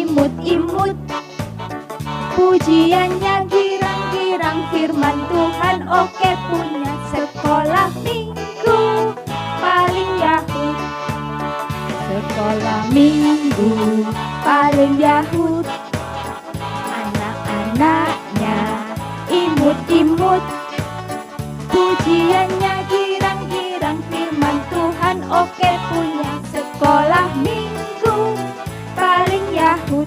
imut-imut. Pujiannya girang-girang, firman Tuhan oke, punya sekolah minggu paling Yahud. Sekolah minggu paling Yahud. Anak-anaknya imut-imut. Pujiannya girang-girang, firman Tuhan oke, punya sekolah minggu paling Yahud.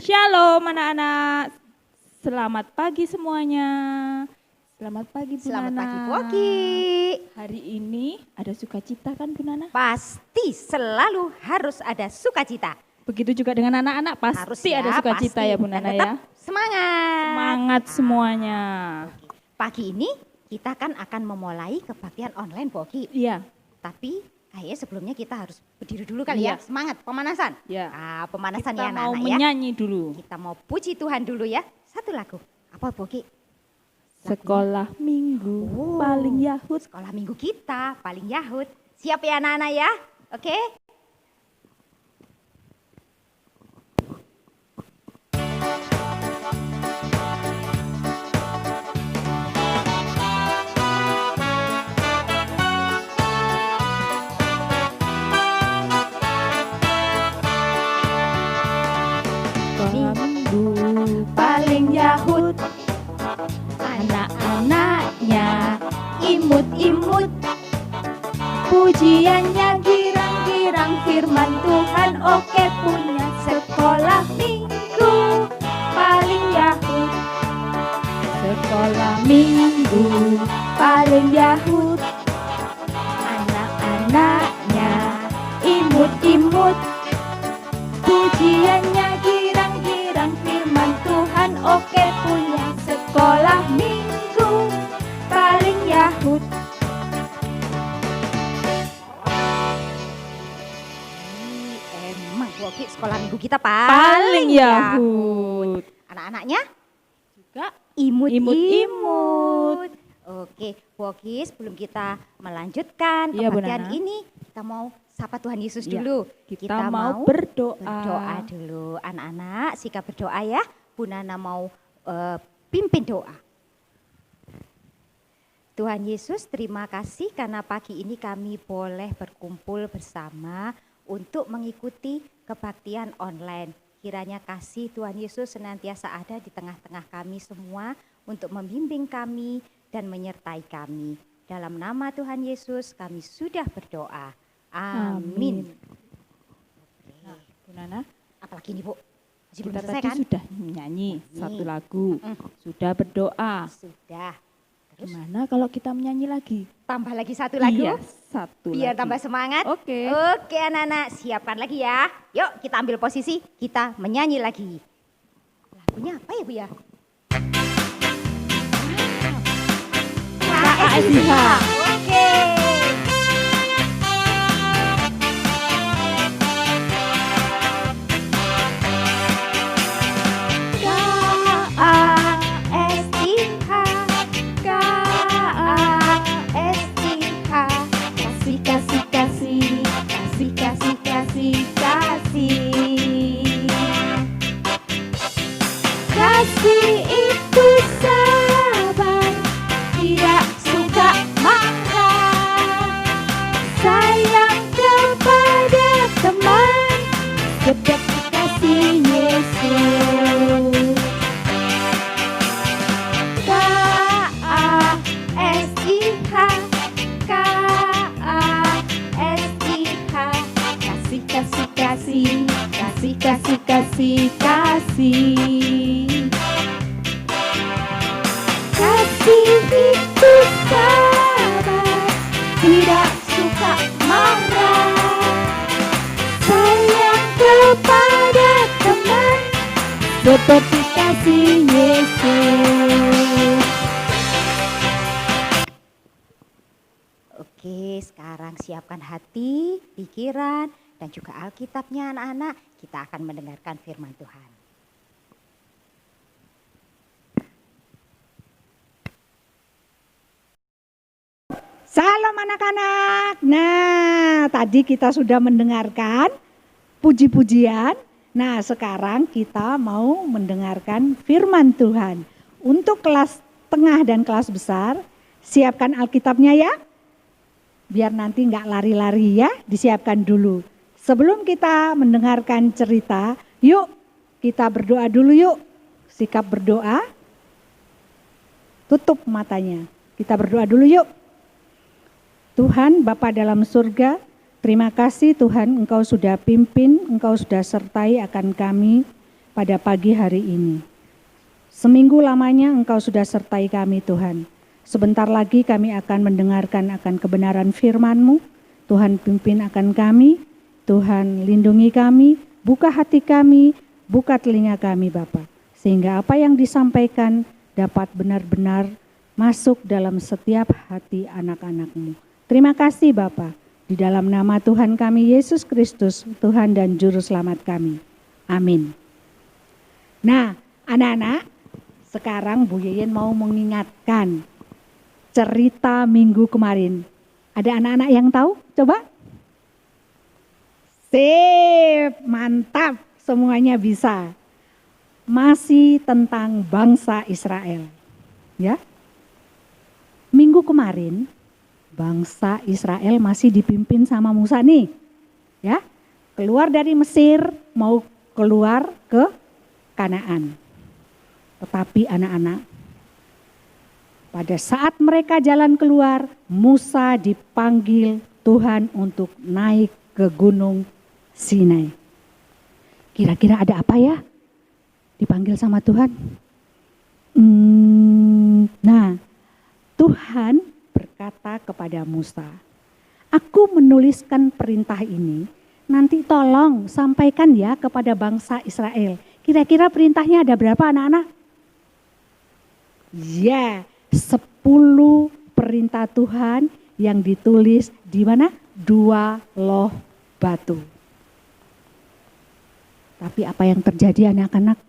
Shalom anak-anak, selamat pagi semuanya. Selamat pagi Bu Nana. Selamat pagi Bu Oki. Hari ini ada sukacita kan Bu Nana? Pasti selalu harus ada sukacita. Begitu juga dengan anak-anak, pasti ada sukacita ya Bu Nana ya. Semangat. Semangat semuanya. Pagi ini kita kan akan memulai kebaktian online Bu Oki. Iya. Tapi kayaknya sebelumnya kita harus berdiri dulu kali ya. Semangat pemanasan. Ya. Pemanasan Kita ya mau anak-anak ya. menyanyi dulu. Kita mau puji Tuhan dulu ya. Satu lagu. Apa Bu Oki? Sekolah minggu paling Yahud. Sekolah minggu kita paling Yahud. Siap ya anak-anak ya? Oke? Sekolah minggu paling Yahud. Anak-anaknya imut-imut. Pujiannya girang-girang, firman Tuhan oke, punya sekolah minggu paling Yahud. Sekolah minggu paling Yahud. Anak-anaknya imut-imut. Pujiannya girang-girang, firman Tuhan oke, punya sekolah minggu paling Yahud. Emang Bu Oki sekolah minggu kita Paling Yahud. Anak-anaknya Juga imut-imut. Oke, Bu Oki, sebelum kita melanjutkan Iya, Bu kebaktian Nana. ini, kita mau sapa Tuhan Yesus Iya, dulu. kita mau berdoa. Berdoa dulu. Anak-anak, sikap berdoa ya. Bu Nana mau pimpin doa. Tuhan Yesus, terima kasih karena pagi ini kami boleh berkumpul bersama untuk mengikuti kebaktian online. Kiranya kasih Tuhan Yesus senantiasa ada di tengah-tengah kami semua untuk membimbing kami dan menyertai kami. Dalam nama Tuhan Yesus kami sudah berdoa. Amin. Nah, Bu Nana, Apalagi nih Bu? Masih belum kita selesai tadi kan? sudah menyanyi satu lagu, Mm. sudah berdoa. Sudah. Terus Gimana kalau kita menyanyi lagi? tambah lagi satu lagu. Iya, satu Biar lagi. tambah semangat. Oke. Oke anak-anak, siapkan lagi ya. Yuk kita ambil posisi, kita menyanyi lagi. Lagunya apa ya Bu ya? KSIH. Oke. Kasih, kasih, kasih, kasih, kasih, kasih, kasih. Kasih itu sabar, tidak suka marah. Sayang kepada teman, seperti kasih Yesus. KASIH, KASIH. Kasih, kasih, kasih, kasih, kasih, kasih, kasih. Kasih itu sabar, tidak suka marah. Sayang kepada teman, seperti kasih Yesus. Oke, sekarang siapkan hati, pikiran, dan juga Alkitabnya anak-anak. Kita akan mendengarkan firman Tuhan. anak-anak. Nah, tadi kita sudah mendengarkan puji-pujian. Nah, sekarang kita mau mendengarkan firman Tuhan. Untuk kelas tengah dan kelas besar, siapkan Alkitabnya ya. Biar nanti nggak lari-lari ya, disiapkan dulu. Sebelum kita mendengarkan cerita, yuk kita berdoa dulu yuk. Sikap berdoa, tutup matanya. Kita berdoa dulu yuk. Tuhan Bapa dalam surga, terima kasih Tuhan Engkau sudah pimpin, Engkau sudah sertai akan kami pada pagi hari ini. Seminggu lamanya Engkau sudah sertai kami Tuhan. Sebentar lagi kami akan mendengarkan akan kebenaran firman-Mu. Tuhan pimpin akan kami, Tuhan lindungi kami, buka hati kami, buka telinga kami Bapa. Sehingga apa yang disampaikan dapat benar-benar masuk dalam setiap hati anak-anak-Mu. Terima kasih Bapa. Di dalam nama Tuhan kami Yesus Kristus, Tuhan dan Juru Selamat kami. Amin. Nah, anak-anak, sekarang Bu Yeyen mau mengingatkan cerita minggu kemarin. Ada anak-anak yang tahu? Coba. Sip, mantap, semuanya bisa. Masih tentang bangsa Israel. Ya. Minggu kemarin bangsa Israel masih dipimpin sama Musa nih. Ya. Keluar dari Mesir mau keluar ke Kanaan. Tetapi anak-anak, pada saat mereka jalan keluar, Musa dipanggil Tuhan untuk naik ke Gunung Sinai. Kira-kira ada apa ya? Dipanggil sama Tuhan. Nah, Tuhan berkata kepada Musa, aku menuliskan perintah ini, nanti tolong sampaikan ya kepada bangsa Israel. Kira-kira perintahnya ada berapa anak-anak? Ya, 10 perintah Tuhan yang ditulis di mana? 2 loh batu. Tapi apa yang terjadi anak-anak?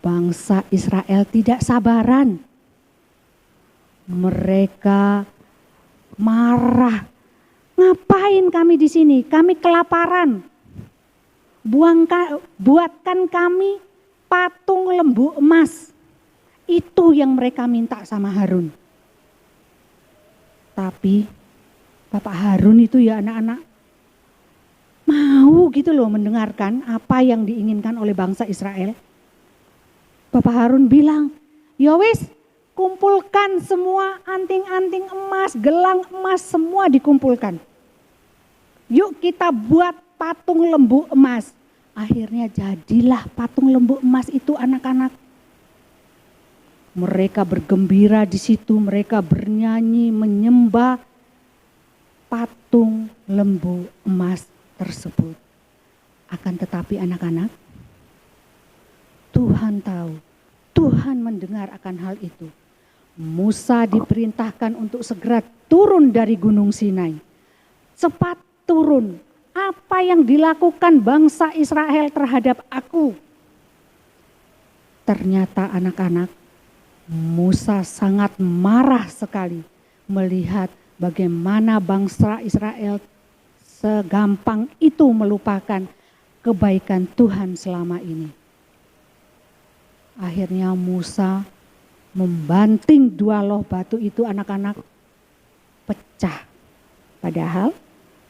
Bangsa Israel tidak sabaran. Mereka marah. Ngapain kami di sini? Kami kelaparan. Buatkan kami patung lembu emas. Itu yang mereka minta sama Harun. Tapi Bapak Harun itu ya anak-anak mau gitu loh mendengarkan apa yang diinginkan oleh bangsa Israel. Bapak Harun bilang, ya wis kumpulkan semua anting-anting emas, gelang emas semua dikumpulkan. Yuk kita buat patung lembu emas. Akhirnya jadilah patung lembu emas itu anak-anak. Mereka bergembira di situ, mereka bernyanyi, menyembah patung lembu emas tersebut. Akan tetapi anak-anak, Tuhan tahu, Tuhan mendengar akan hal itu. Musa diperintahkan untuk segera turun dari Gunung Sinai. Cepat turun. Apa yang dilakukan bangsa Israel terhadap aku? Ternyata anak-anak, Musa sangat marah sekali melihat bagaimana bangsa Israel segampang itu melupakan kebaikan Tuhan selama ini. Akhirnya Musa membanting 2 loh batu itu anak-anak pecah. Padahal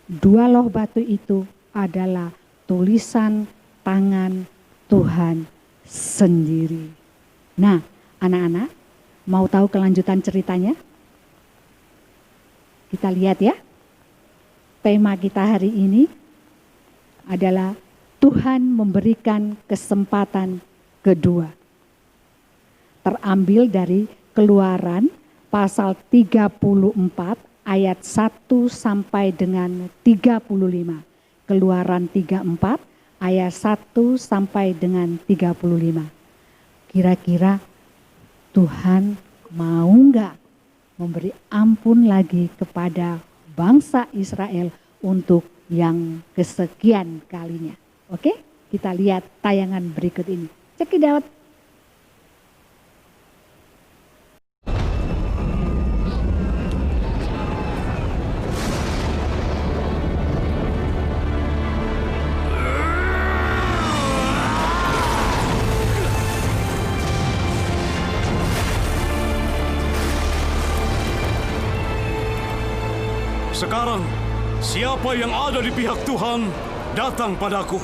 2 loh batu itu adalah tulisan tangan Tuhan sendiri. Nah, anak-anak mau tahu kelanjutan ceritanya? Kita lihat ya. Tema kita hari ini adalah Tuhan memberikan kesempatan kedua. Terambil dari Keluaran pasal 34 ayat 1 sampai dengan 35. Keluaran 34 ayat 1 sampai dengan 35. Kira-kira Tuhan mau enggak memberi ampun lagi kepada bangsa Israel untuk yang kesekian kalinya? Oke, kita lihat tayangan berikut ini. Check it out. Sekarang, siapa yang ada di pihak Tuhan, datang padaku.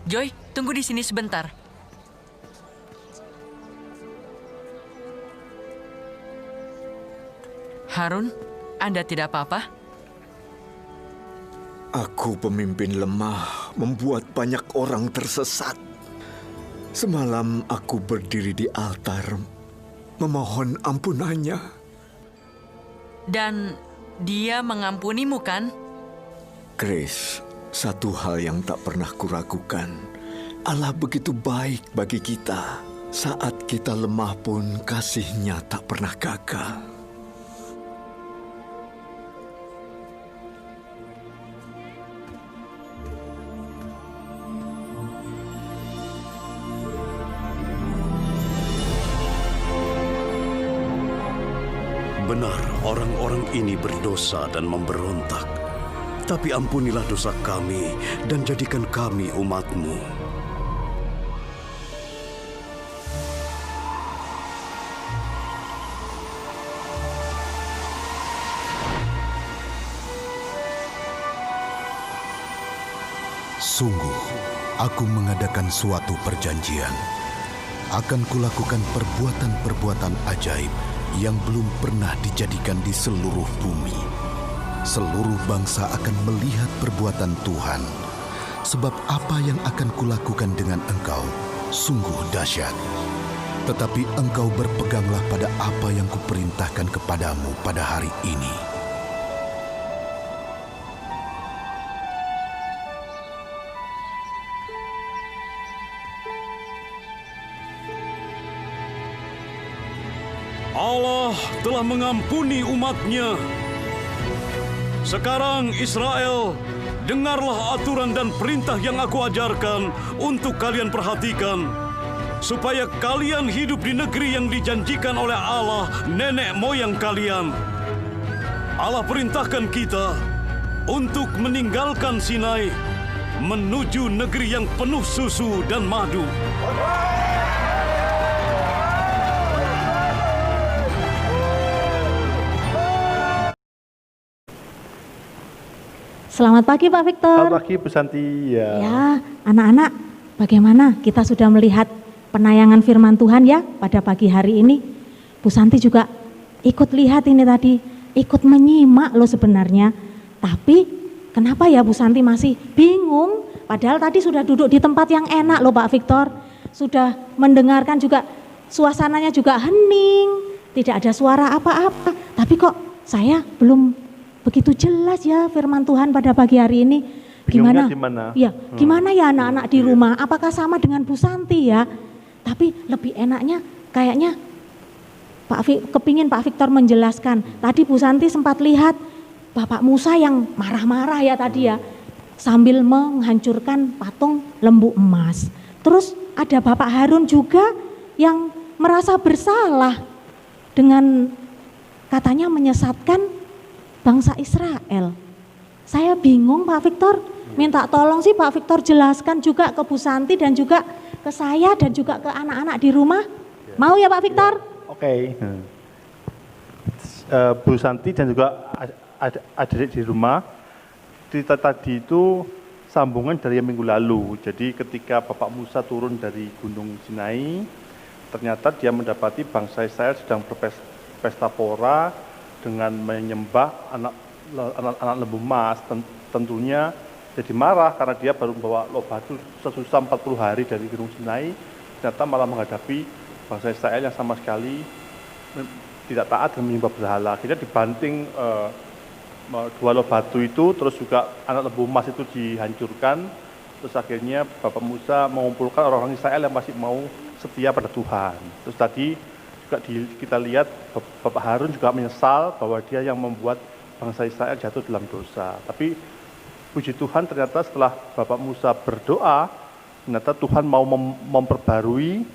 Joy, tunggu di sini sebentar. Harun, Anda tidak apa-apa? Aku pemimpin lemah, membuat banyak orang tersesat. Semalam aku berdiri di altar, memohon ampunannya. Dan dia mengampunimu, kan? Grace, satu hal yang tak pernah kuragukan, Allah begitu baik bagi kita. Saat kita lemah pun kasih-Nya tak pernah gagal. Benar, orang-orang ini berdosa dan memberontak. Tapi ampunilah dosa kami dan jadikan kami umat-Mu. Sungguh, aku mengadakan suatu perjanjian. Akan kulakukan perbuatan-perbuatan ajaib yang belum pernah dijadikan di seluruh bumi. Seluruh bangsa akan melihat perbuatan Tuhan, sebab apa yang akan kulakukan dengan engkau sungguh dahsyat. Tetapi engkau berpeganglah pada apa yang kuperintahkan kepadamu pada hari ini. Allah telah mengampuni umat-Nya. Sekarang Israel, dengarlah aturan dan perintah yang aku ajarkan untuk kalian perhatikan, supaya kalian hidup di negeri yang dijanjikan oleh Allah nenek moyang kalian. Allah perintahkan kita untuk meninggalkan Sinai, menuju negeri yang penuh susu dan madu. Selamat pagi Pak Victor. Selamat pagi Bu Santi. Ya, anak-anak, bagaimana kita sudah melihat penayangan firman Tuhan ya pada pagi hari ini? Bu Santi juga ikut lihat ini tadi, ikut menyimak loh sebenarnya. Tapi kenapa ya Bu Santi masih bingung? Padahal tadi sudah duduk di tempat yang enak loh Pak Victor. Sudah mendengarkan juga, suasananya juga hening, tidak ada suara apa-apa. Tapi kok saya belum begitu jelas ya firman Tuhan pada pagi hari ini. Gimana? Ya, gimana ya anak-anak di rumah? Apakah sama dengan Bu Santi ya? Tapi lebih enaknya kayaknya kepingin Pak Victor menjelaskan. Tadi Bu Santi sempat lihat Bapak Musa yang marah-marah ya tadi ya, sambil menghancurkan patung lembu emas. Terus ada Bapak Harun juga yang merasa bersalah dengan katanya menyesatkan bangsa Israel. Saya bingung Pak Victor, minta tolong sih Pak Victor jelaskan juga ke Bu Santi dan juga ke saya dan juga ke anak-anak di rumah. Mau ya Pak Victor? Oke. Bu Santi dan juga adik-adik di rumah, cerita tadi itu sambungan dari yang minggu lalu. Jadi ketika Bapak Musa turun dari Gunung Sinai, ternyata dia mendapati bangsa Israel sedang berpesta pora dengan menyembah anak lembu emas. Tentunya jadi marah karena dia baru membawa loh batu sesusah 40 hari dari Gunung Sinai, ternyata malah menghadapi bangsa Israel yang sama sekali tidak taat dan menyembah berhala. Akhirnya dibanting dua loh batu itu, terus juga anak lembu emas itu dihancurkan. Terus akhirnya Bapak Musa mengumpulkan orang-orang Israel yang masih mau setia pada Tuhan. Terus tadi juga kita lihat Bapak Harun juga menyesal bahwa dia yang membuat bangsa Israel jatuh dalam dosa. Tapi puji Tuhan ternyata setelah Bapak Musa berdoa, ternyata Tuhan mau memperbarui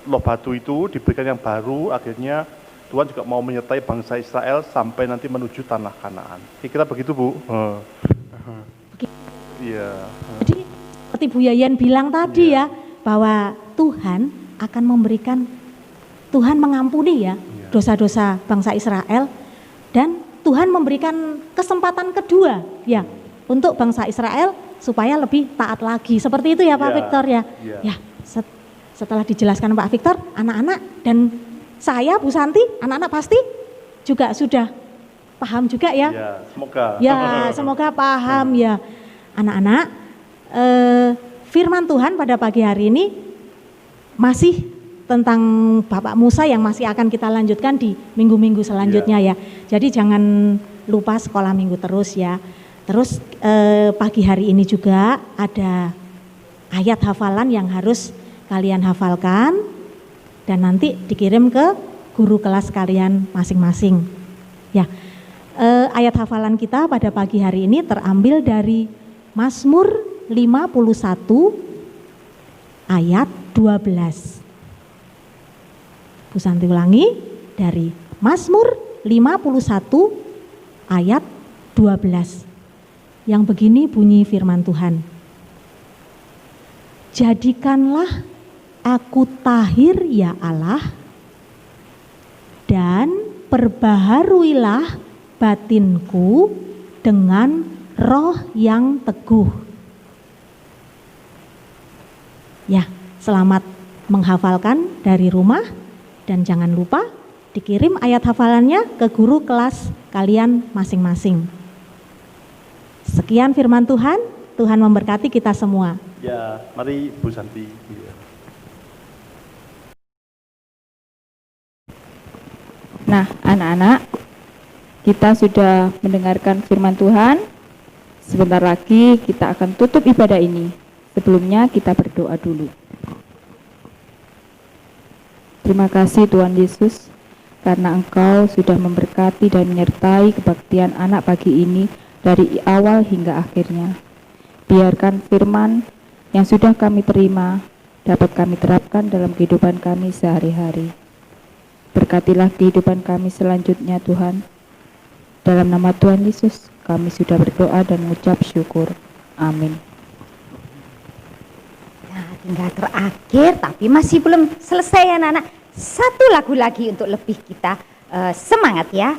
loh batu itu, diberikan yang baru. Akhirnya Tuhan juga mau menyertai bangsa Israel sampai nanti menuju tanah Kanaan. Kira-kira begitu, Bu. Iya. Jadi seperti Bu Yayan bilang tadi ya, bahwa Tuhan akan memberikan, Tuhan mengampuni ya dosa-dosa bangsa Israel, dan Tuhan memberikan kesempatan kedua ya untuk bangsa Israel supaya lebih taat lagi. Seperti itu ya Pak Victor ya. Ya, setelah dijelaskan Pak Victor, anak-anak dan saya Bu Santi, anak-anak pasti juga sudah paham juga ya. Ya, semoga. Ya, semoga paham ya. Anak-anak, firman Tuhan pada pagi hari ini masih tentang Bapak Musa yang masih akan kita lanjutkan di minggu-minggu selanjutnya ya. Jadi jangan lupa sekolah minggu terus ya. Terus pagi hari ini juga ada ayat hafalan yang harus kalian hafalkan dan nanti dikirim ke guru kelas kalian masing-masing. Ya, ayat hafalan kita pada pagi hari ini terambil dari Mazmur 51 ayat 12. Bu Santi ulangi, dari Mazmur 51 ayat 12. Yang begini bunyi firman Tuhan. Jadikanlah aku tahir ya Allah, dan perbaharuilah batinku dengan roh yang teguh. Ya, selamat menghafalkan dari rumah. Dan jangan lupa dikirim ayat hafalannya ke guru kelas kalian masing-masing. Sekian firman Tuhan, Tuhan memberkati kita semua. Ya, mari Bu Santi. Nah, anak-anak, kita sudah mendengarkan firman Tuhan. Sebentar lagi kita akan tutup ibadah ini. Sebelumnya kita berdoa dulu. Terima kasih Tuhan Yesus, karena Engkau sudah memberkati dan menyertai kebaktian anak pagi ini dari awal hingga akhirnya. Biarkan firman yang sudah kami terima dapat kami terapkan dalam kehidupan kami sehari-hari. Berkatilah kehidupan kami selanjutnya Tuhan. Dalam nama Tuhan Yesus kami sudah berdoa dan mengucap syukur. Amin. Tinggal terakhir, tapi masih belum selesai ya anak-anak. Satu lagu lagi untuk lebih kita semangat ya.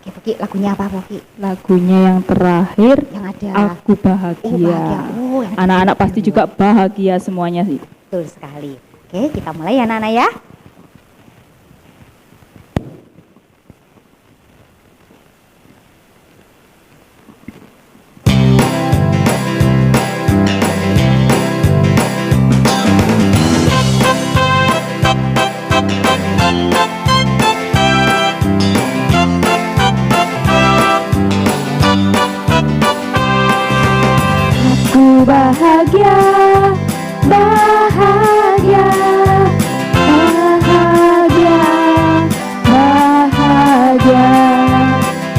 Oke, Poki, lagunya apa Poki? Lagunya yang terakhir, yang ada Aku Bahagia. Anak-anak pasti juga bahagia semuanya sih. Betul sekali. Oke, kita mulai ya anak-anak ya. Bahagia, bahagia, bahagia, bahagia.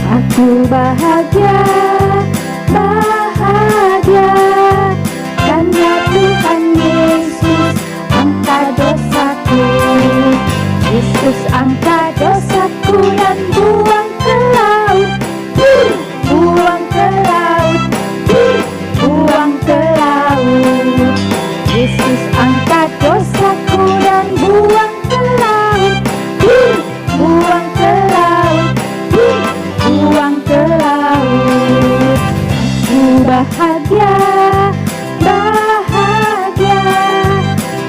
Aku bahagia, bahagia, karena Tuhan Yesus angkat dosaku. Yesus angkat dosaku dan buang ke laut, buang ke laut, buang ke laut. Yesus angkat dosaku dan buang ke laut, buang ke laut, buang ke laut. Aku bahagia, bahagia,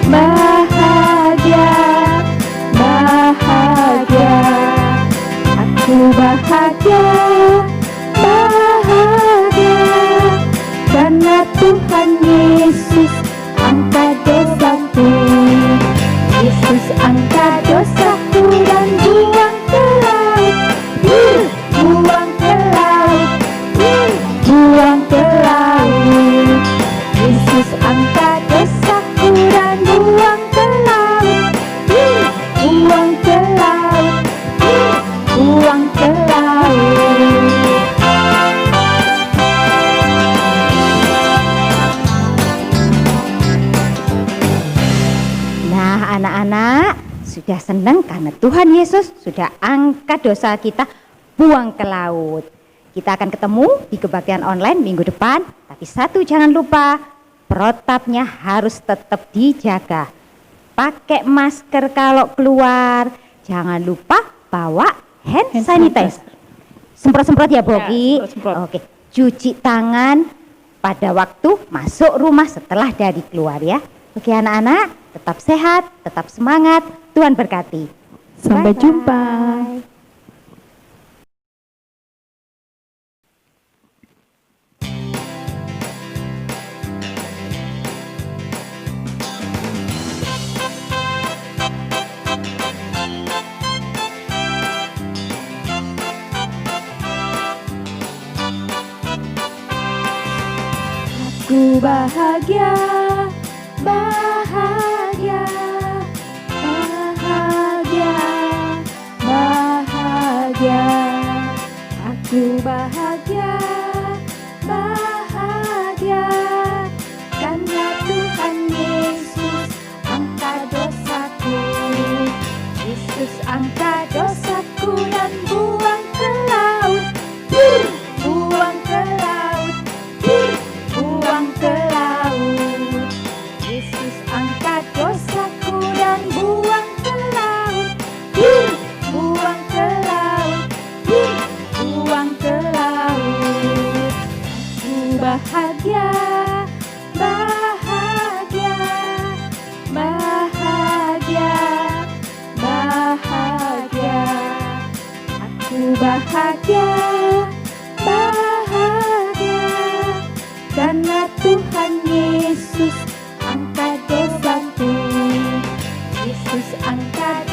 bahagia, bahagia. Aku bahagia, bahagia, karena Tuhan Yesus angkat dosaku. Yesus angkat dosaku dan buang ke laut, buang ke laut, buang ke laut. Yesus angkat dosaku dan buang ke laut, buang ke laut, buang ke laut. anak-anak sudah senang karena Tuhan Yesus sudah angkat dosa kita, buang ke laut. Kita akan ketemu di kebaktian online minggu depan, tapi satu jangan lupa, protapnya harus tetap dijaga. Pakai masker kalau keluar, jangan lupa bawa hand sanitizer. Semprot-semprot ya Bogi. Ya, semprot. Oke, cuci tangan pada waktu masuk rumah setelah dari keluar ya. Oke anak-anak, tetap sehat, tetap semangat, Tuhan berkati. Sampai Bye-bye. jumpa. Aku bahagia, bahagia, bahagia, bahagia. Aku bahagia, bahagia, karena Tuhan Yesus angkat dosaku. Yesus angkat dosaku dan buang ke laut, buang ke laut, buang ke laut. Yesus angkat dosaku dan buang ke laut, buang ke laut, buang ke laut. Aku bahagia, bahagia, bahagia, bahagia. Aku bahagia, bahagia, karena Tuhan Yesus angkat dosaku. Yesus angkat